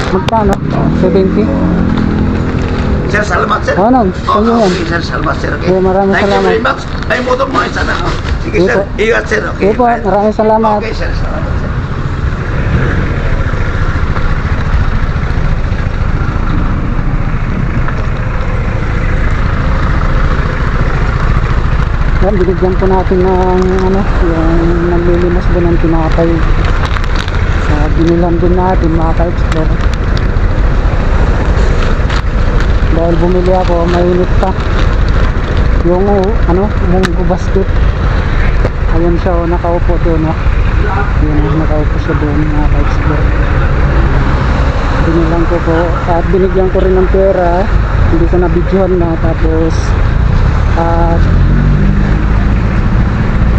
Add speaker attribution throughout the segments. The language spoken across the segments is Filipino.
Speaker 1: Magkano? 70?
Speaker 2: Sir, salamat sir.
Speaker 1: Oo, nang. Sa'yo yan.
Speaker 2: Okay, sir, salamat sir. Okay.
Speaker 1: Okay, maraming
Speaker 2: Thank
Speaker 1: salamat.
Speaker 2: you very much. Ay, motor mo isa na. Oh. Sige
Speaker 1: Okay
Speaker 2: sir,
Speaker 1: po.
Speaker 2: ingat sir. Okay,
Speaker 1: Okay po,
Speaker 2: bye.
Speaker 1: maraming salamat.
Speaker 2: Okay sir, salamat sir.
Speaker 1: Yan, binigyan po natin ng ano, yung nanlilimas doon ng tinapay. Binilan din natin mga ka-explore. Dahil bumili ako, mainit pa. Yung ano, munggo basket. Ayun siya, nakaupo doon. Yun, nakaupo siya doon mga ka-explore. Binilan ko po at binigyan ko rin ng pera. Hindi ko na-videohan na, tapos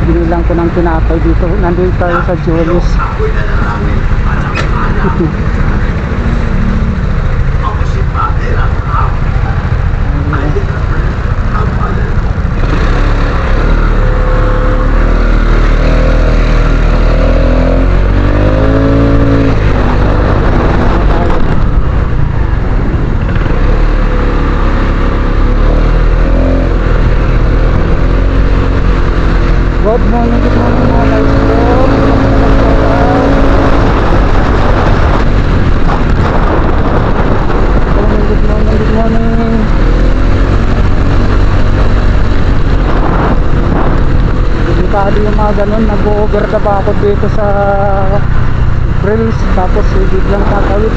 Speaker 1: binilang ko ng tinapay dito. Nandun tayo sa Julius.
Speaker 2: Ako'y na namin. Ako si Pater ang
Speaker 1: Good morning mga ka-explore. Good morning. Delikado yung mga ganun. Nag-over na ba ako dito sa grills, tapos biglang tatawid.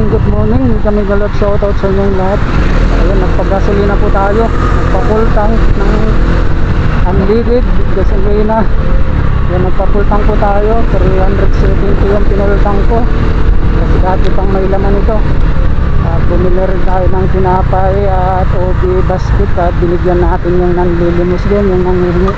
Speaker 1: Good morning. Hindi kami galap, shoutout sa inyong lahat. Ayan, nagpagasolina po tayo. Nagpa-full tank ng unleaded gasolina. Ayan, nagpa-full tank po tayo. 370 yung pinull tank ko. Kasi dati pang may laman ito. Bumili rin tayo ng tinapay at OB basket at binigyan natin yung nanlilimos din, yung nangihingi.